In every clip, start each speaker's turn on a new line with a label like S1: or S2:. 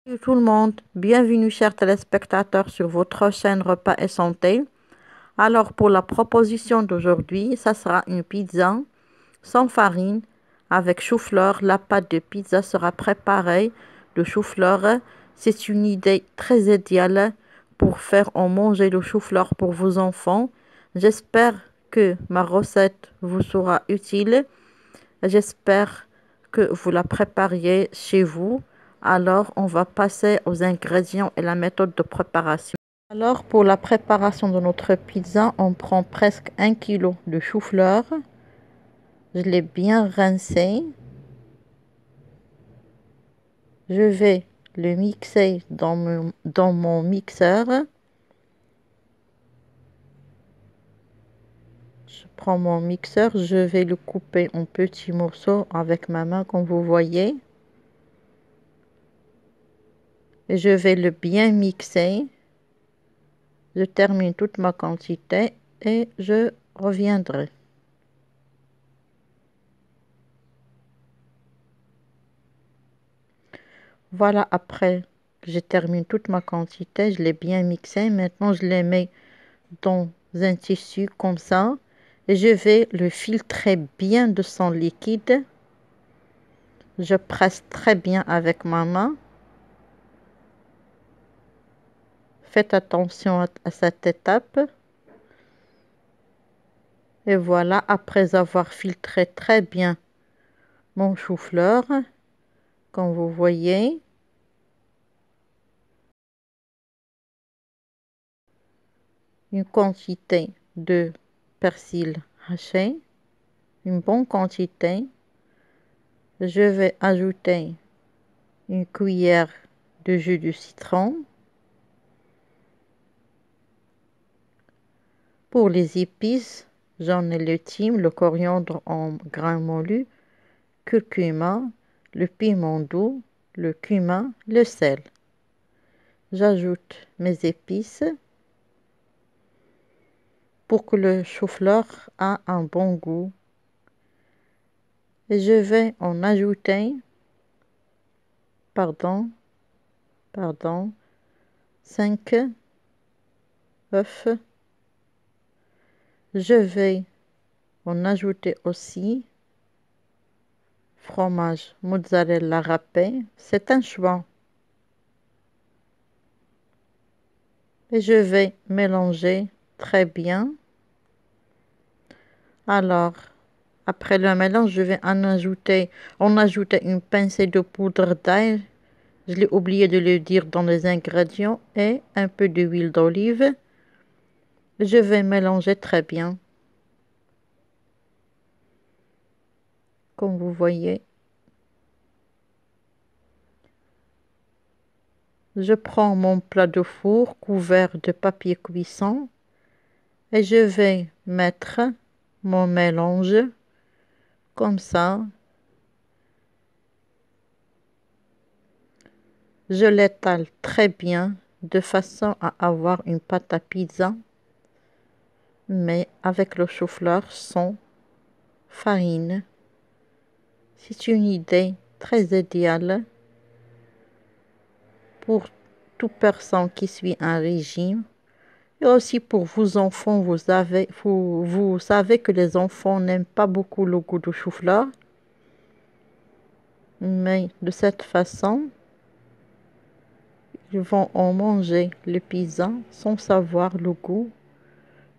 S1: Salut tout le monde, bienvenue chers téléspectateurs sur votre chaîne Repas et Santé. Alors pour la proposition d'aujourd'hui, ça sera une pizza sans farine avec chou-fleur. La pâte de pizza sera préparée de chou-fleur. C'est une idée très idéale pour faire en manger le chou-fleur pour vos enfants. J'espère que ma recette vous sera utile. J'espère que vous la prépariez chez vous. Alors, on va passer aux ingrédients et la méthode de préparation. Alors, pour la préparation de notre pizza, on prend presque 1 kg de chou-fleur. Je l'ai bien rincé. Je vais le mixer dans mon mixeur. Je prends mon mixeur, je vais le couper en petits morceaux avec ma main, comme vous voyez. Et je vais le bien mixer. Je termine toute ma quantité et je reviendrai. Voilà, après je termine toute ma quantité, je l'ai bien mixé. Maintenant, je les mets dans un tissu comme ça et je vais le filtrer bien de son liquide. Je presse très bien avec ma main. Faites attention à cette étape. Et voilà, après avoir filtré très bien mon chou-fleur, comme vous voyez, une quantité de persil haché, une bonne quantité. Je vais ajouter une cuillère de jus de citron. Pour les épices, j'en ai le thym, le coriandre en grains moulus, curcuma, le piment doux, le cumin, le sel. J'ajoute mes épices pour que le chou-fleur a un bon goût. Et je vais en ajouter, pardon, 5 œufs. Je vais en ajouter aussi fromage mozzarella râpé. C'est un choix. Et je vais mélanger très bien. Alors, après le mélange, je vais en ajouter une pincée de poudre d'ail. Je l'ai oublié de le dire dans les ingrédients. Et un peu d'huile d'olive. Je vais mélanger très bien. Comme vous voyez. Je prends mon plat de four couvert de papier cuisson. Et je vais mettre mon mélange comme ça. Je l'étale très bien de façon à avoir une pâte à pizza, mais avec le chou-fleur sans farine. C'est une idée très idéale pour toute personne qui suit un régime. Et aussi pour vos enfants, vous savez que les enfants n'aiment pas beaucoup le goût du chou-fleur. Mais de cette façon, ils vont en manger le pizza sans savoir le goût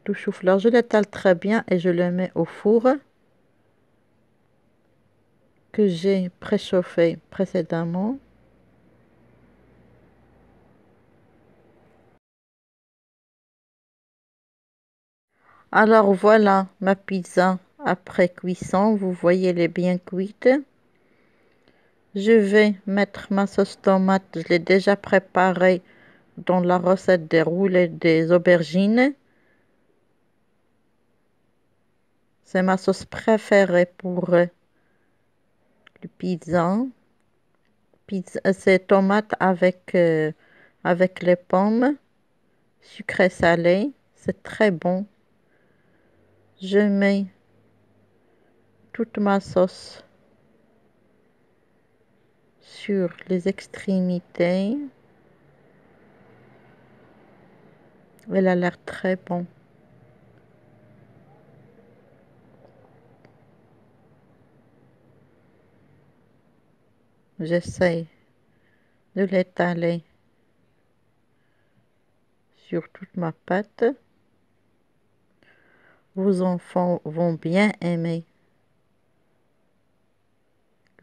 S1: du chou-fleur. Je l'étale très bien et je le mets au four que j'ai préchauffé précédemment. Alors voilà ma pizza après cuisson. Vous voyez, elle est bien cuite. Je vais mettre ma sauce tomate. Je l'ai déjà préparée dans la recette des roulés des aubergines. C'est ma sauce préférée pour le pizza. C'est tomate avec les pommes, sucré salé. C'est très bon. Je mets toute ma sauce sur les extrémités. Elle a l'air très bon. J'essaye de l'étaler sur toute ma pâte. Vos enfants vont bien aimer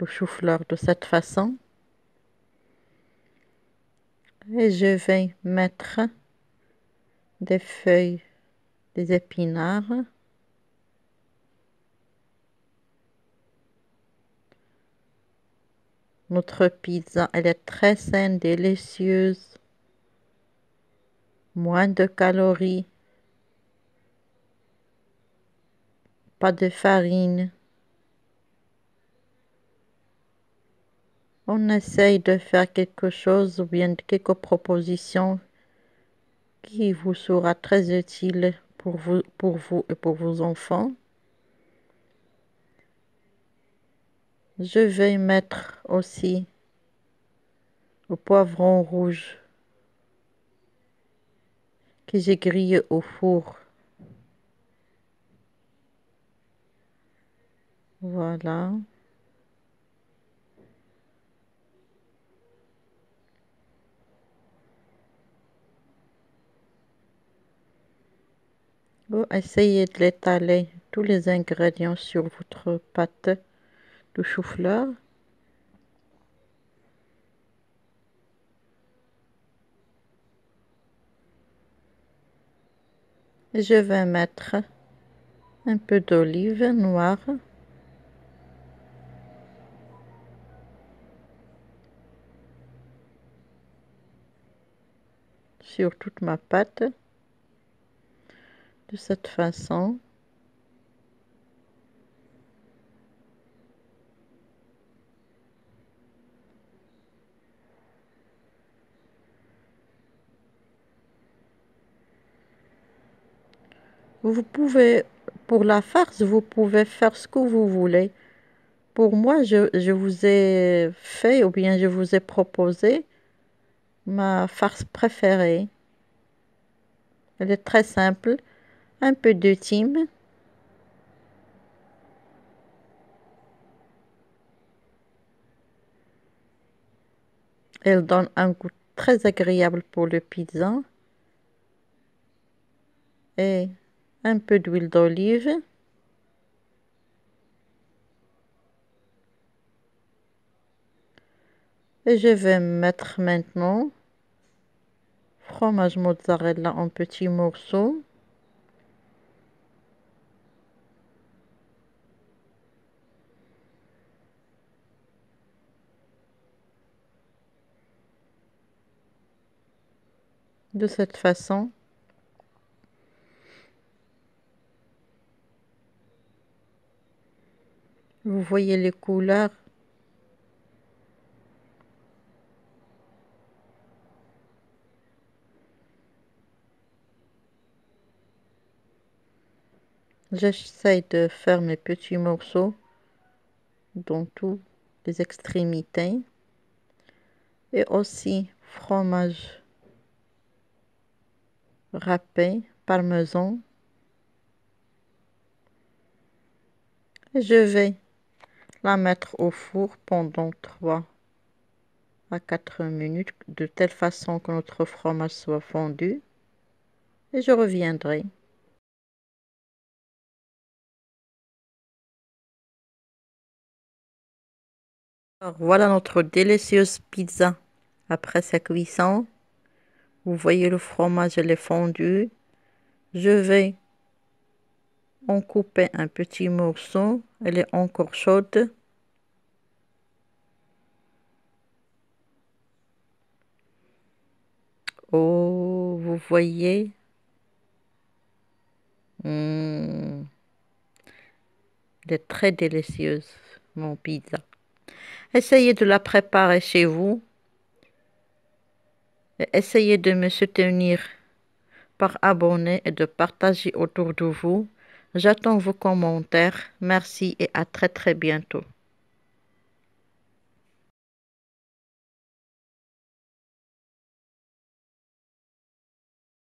S1: le chou-fleur de cette façon. Et je vais mettre des feuilles, des épinards. Notre pizza, elle est très saine, délicieuse. Moins de calories. Pas de farine. On essaye de faire quelque chose ou bien quelques propositions qui vous sera très utile pour vous et pour vos enfants. Je vais mettre aussi le poivron rouge que j'ai grillé au four. Voilà. Vous essayez de l'étaler tous les ingrédients sur votre pâte de chou-fleur. Je vais mettre un peu d'olive noire. Sur toute ma pâte. De cette façon. Vous pouvez, pour la farce, vous pouvez faire ce que vous voulez. Pour moi, je vous ai fait ou bien je vous ai proposé ma farce préférée. Elle est très simple. Un peu de thym. Elle donne un goût très agréable pour le pizza. Et un peu d'huile d'olive. Et je vais mettre maintenant fromage mozzarella en petits morceaux. De cette façon. Vous voyez les couleurs. J'essaye de faire mes petits morceaux dans toutes les extrémités. Et aussi fromage râpé, parmesan. Et je vais la mettre au four pendant 3 à 4 minutes, de telle façon que notre fromage soit fondu. Et je reviendrai. Alors, voilà notre délicieuse pizza après sa cuisson. Vous voyez le fromage, elle est fondu. Je vais en couper un petit morceau. Elle est encore chaude. Oh, vous voyez. Elle est très délicieuse, mon pizza. Essayez de la préparer chez vous. Et essayez de me soutenir par abonner et de partager autour de vous. J'attends vos commentaires. Merci et à très très bientôt.